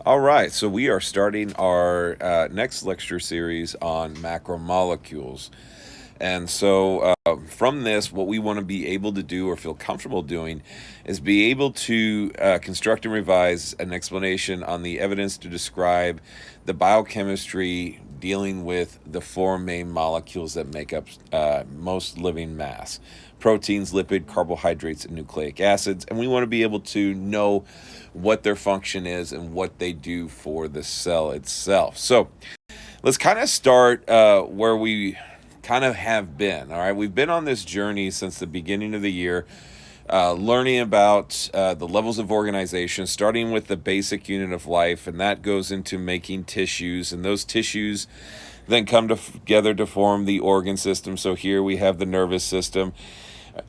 All right, so we are starting our next lecture series on macromolecules. And so, from this, what we want to be able to do or feel comfortable doing is be able to construct and revise an explanation on the evidence to describe the biochemistry dealing with the four main molecules that make up most living mass: proteins, lipid, carbohydrates, and nucleic acids. And we want to be able to know what their function is and what they do for the cell itself. So, let's kind of start where we kind of have been. All right, we've been on this journey since the beginning of the year, learning about the levels of organization, starting with the basic unit of life, and that goes into making tissues, and those tissues then come together to form the organ system. So here we have the nervous system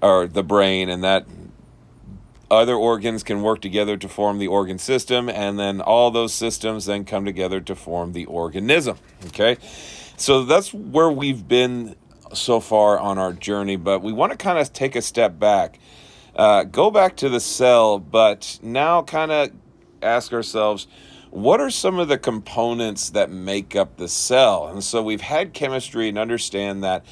or the brain, and that other organs can work together to form the organ system, and then all those systems then come together to form the organism. Okay, so that's where we've been so far on our journey, but we want to kind of take a step back, go back to the cell, but now kind of ask ourselves, what are some of the components that make up the cell? And so we've had chemistry and understand that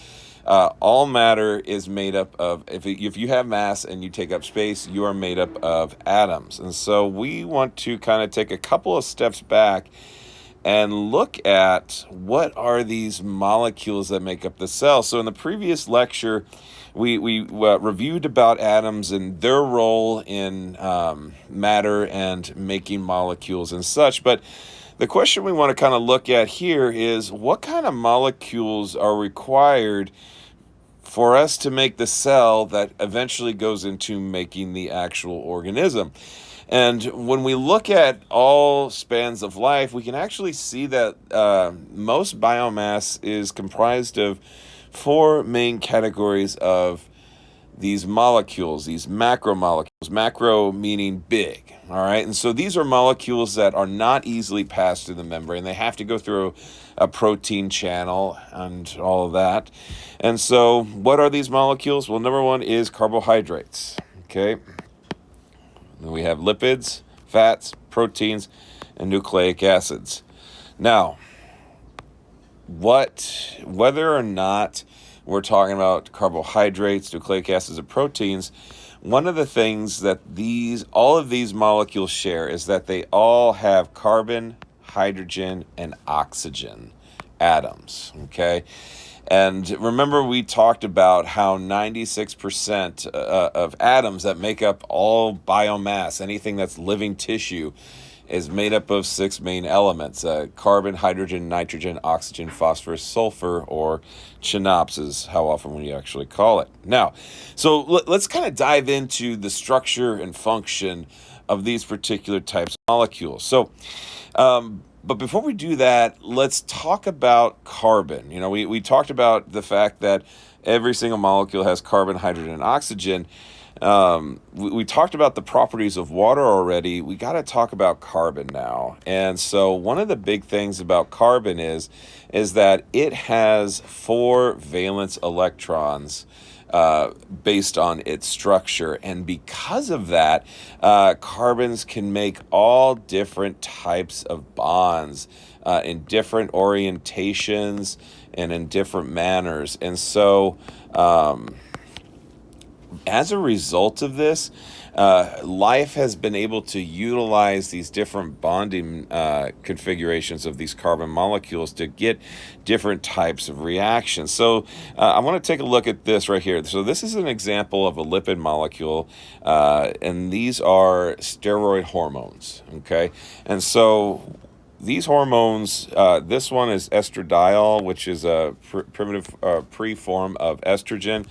all matter is made up of, if you have mass and you take up space, you are made up of atoms. And so we want to kind of take a couple of steps back and look at what are these molecules that make up the cell. So in the previous lecture, we reviewed about atoms and their role in matter and making molecules and such. But the question we want to kind of look at here is, what kind of molecules are required for us to make the cell that eventually goes into making the actual organism? And when we look at all spans of life, we can actually see that most biomass is comprised of four main categories of these molecules, these macromolecules. Macro meaning big, all right? And so these are molecules that are not easily passed through the membrane. They have to go through a protein channel and all of that. And so what are these molecules? Well, number one is carbohydrates, okay? Then we have lipids, fats, proteins, and nucleic acids. Now, whether or not we're talking about carbohydrates, nucleic acids, and proteins, one of the things that all of these molecules share is that they all have carbon, hydrogen, and oxygen atoms, okay? And remember, we talked about how 96% of atoms that make up all biomass, anything that's living tissue, is made up of six main elements: carbon, hydrogen, nitrogen, oxygen, phosphorus, sulfur, or CHNOPS is how often we actually call it. Now, so let's kind of dive into the structure and function of these particular types of molecules. So, but before we do that, let's talk about carbon. You know, we talked about the fact that every single molecule has carbon, hydrogen, and oxygen. We talked about the properties of water already. We got to talk about carbon now. And so one of the big things about carbon is that it has four valence electrons based on its structure. And because of that, carbons can make all different types of bonds in different orientations and in different manners. And so as a result of this, life has been able to utilize these different bonding configurations of these carbon molecules to get different types of reactions. So I want to take a look at this right here. So this is an example of a lipid molecule, and these are steroid hormones, okay? And so these hormones, this one is estradiol, which is a primitive pre-form of estrogen,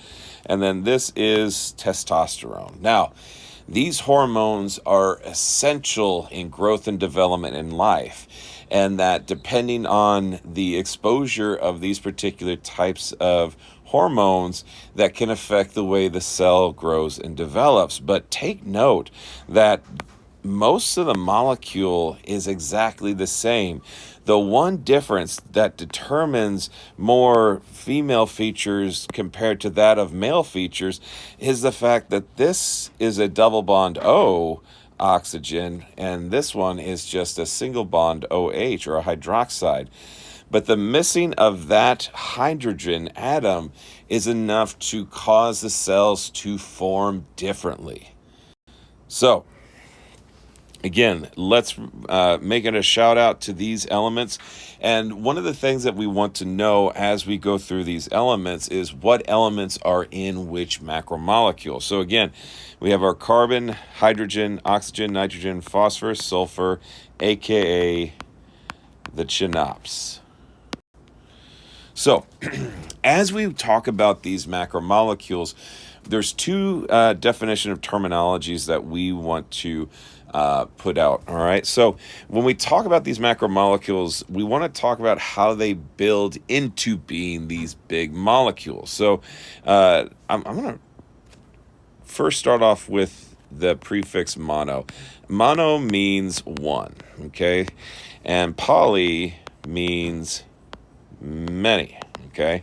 and then this is testosterone. Now, these hormones are essential in growth and development in life, and that depending on the exposure of these particular types of hormones, that can affect the way the cell grows and develops. But take note that most of the molecule is exactly the same. The one difference that determines more female features compared to that of male features is the fact that this is a double bond O oxygen, and this one is just a single bond OH, or a hydroxide. But the missing of that hydrogen atom is enough to cause the cells to form differently. So, again, let's make it a shout out to these elements. And one of the things that we want to know as we go through these elements is what elements are in which macromolecule. So again, we have our carbon, hydrogen, oxygen, nitrogen, phosphorus, sulfur, aka the chinops. So, as we talk about these macromolecules, there's two definition of terminologies that we want to put out. All right. So, when we talk about these macromolecules, we want to talk about how they build into being these big molecules. So, I'm going to first start off with the prefix mono. Mono means one. Okay. And poly means many, okay?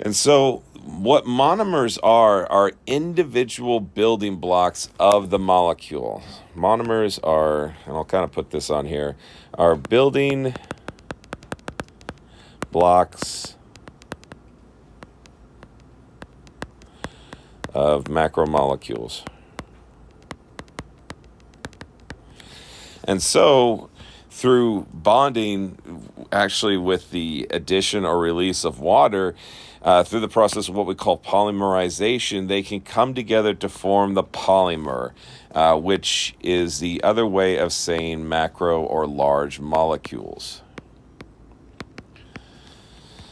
And so what monomers are individual building blocks of the molecule. Monomers are, and I'll kind of put this on here, are building blocks of macromolecules. And so through bonding, actually with the addition or release of water, through the process of what we call polymerization, they can come together to form the polymer, which is the other way of saying macro or large molecules.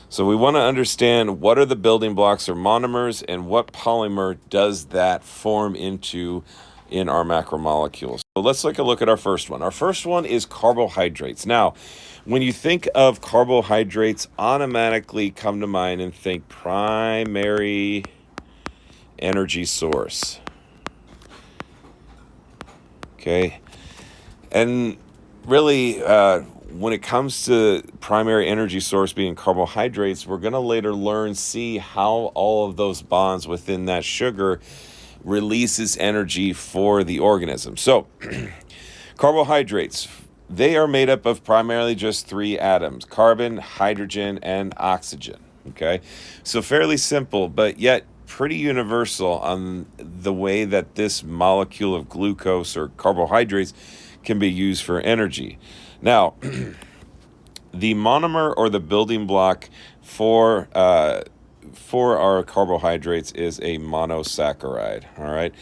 So we want to understand what are the building blocks or monomers, and what polymer does that form into in our macromolecules. So let's take a look at our first one. Our first one is carbohydrates. Now, when you think of carbohydrates, automatically come to mind and think primary energy source. Okay. And really, when it comes to primary energy source being carbohydrates, we're going to later see how all of those bonds within that sugar releases energy for the organism. So, carbohydrates, they are made up of primarily just three atoms: carbon, hydrogen, and oxygen. Okay, so fairly simple, but yet pretty universal on the way that this molecule of glucose or carbohydrates can be used for energy. Now, the monomer or the building block for our carbohydrates is a monosaccharide. All right.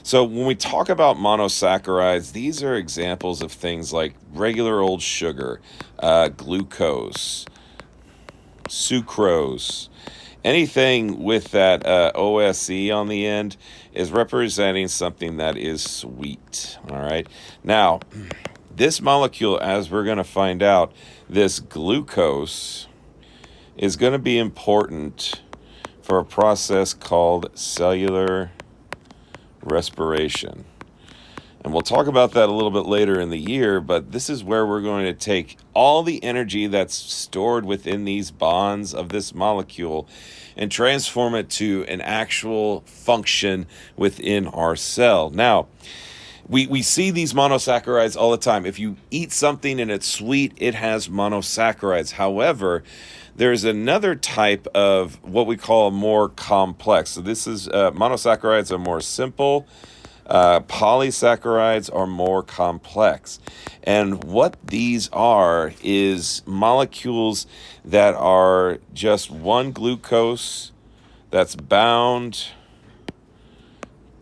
So when we talk about monosaccharides, these are examples of things like regular old sugar, glucose, sucrose. Anything with that OSE on the end is representing something that is sweet. All right. Now, this molecule, as we're going to find out, this glucose is going to be important for a process called cellular respiration. And we'll talk about that a little bit later in the year, but this is where we're going to take all the energy that's stored within these bonds of this molecule and transform it to an actual function within our cell. Now, we see these monosaccharides all the time. If you eat something and it's sweet, it has monosaccharides. However, there's another type of what we call more complex. So this is monosaccharides are more simple. Polysaccharides are more complex. And what these are is molecules that are just one glucose that's bound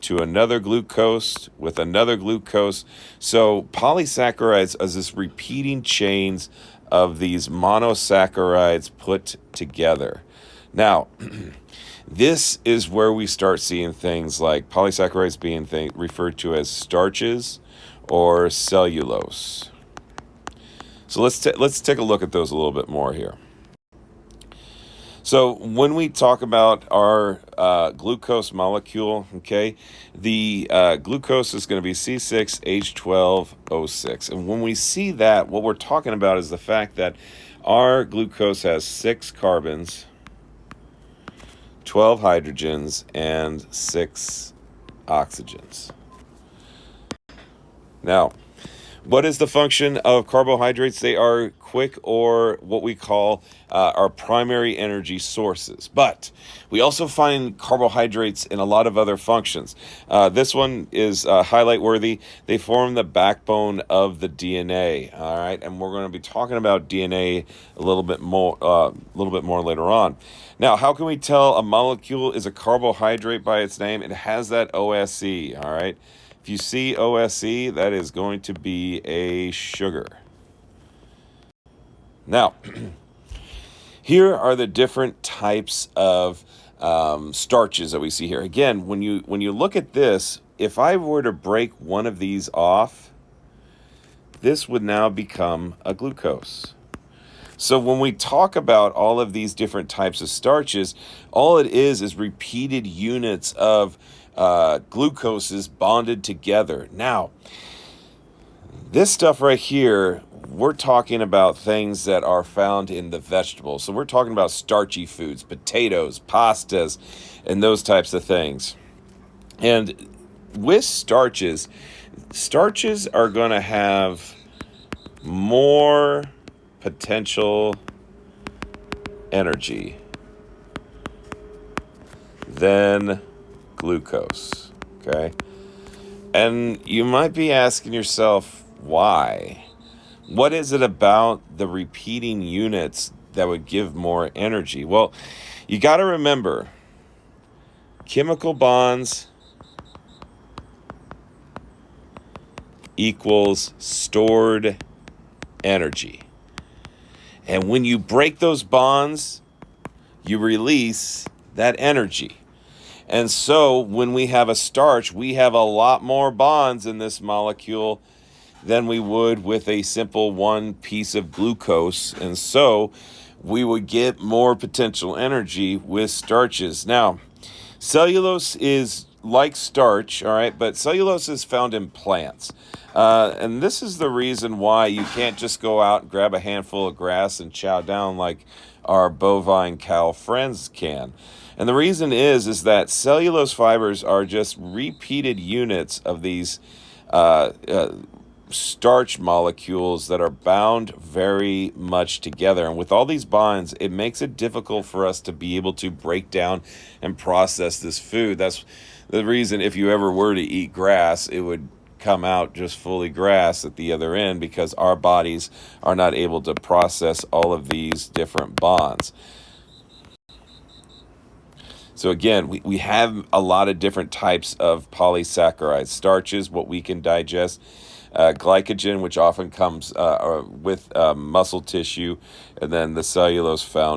to another glucose with another glucose. So polysaccharides is this repeating chains of these monosaccharides put together. Now, this is where we start seeing things like polysaccharides being referred to as starches or cellulose. So let's take a look at those a little bit more here. So when we talk about our glucose molecule, okay, the glucose is going to be C6H12O6. And when we see that, what we're talking about is the fact that our glucose has 6 carbons, 12 hydrogens, and 6 oxygens. Now, what is the function of carbohydrates? They are quick, or what we call our primary energy sources. But we also find carbohydrates in a lot of other functions. This one is highlight worthy. They form the backbone of the DNA. All right, and we're going to be talking about DNA a little bit more later on. Now, how can we tell a molecule is a carbohydrate by its name? It has that OSE. All right. If you see OSE, that is going to be a sugar. Now, here are the different types of starches that we see here. Again, when you look at this, if I were to break one of these off, this would now become a glucose. So when we talk about all of these different types of starches, all it is repeated units of glucoses bonded together. Now, this stuff right here, we're talking about things that are found in the vegetables. So we're talking about starchy foods, potatoes, pastas, and those types of things. And with starches are going to have more potential energy than glucose, okay? And you might be asking yourself, why? What is it about the repeating units that would give more energy? Well, you got to remember, chemical bonds equals stored energy. And when you break those bonds, you release that energy. And so when we have a starch, we have a lot more bonds in this molecule than we would with a simple one piece of glucose. And so we would get more potential energy with starches. Now, cellulose is like starch, all right, but cellulose is found in plants. And this is the reason why you can't just go out and grab a handful of grass and chow down like our bovine cow friends can. And the reason is that cellulose fibers are just repeated units of these starch molecules that are bound very much together. And with all these bonds, it makes it difficult for us to be able to break down and process this food. That's the reason if you ever were to eat grass, it would come out just fully grass at the other end, because our bodies are not able to process all of these different bonds. So again, we have a lot of different types of polysaccharides. Starches, what we can digest. Glycogen, which often comes with muscle tissue. And then the cellulose found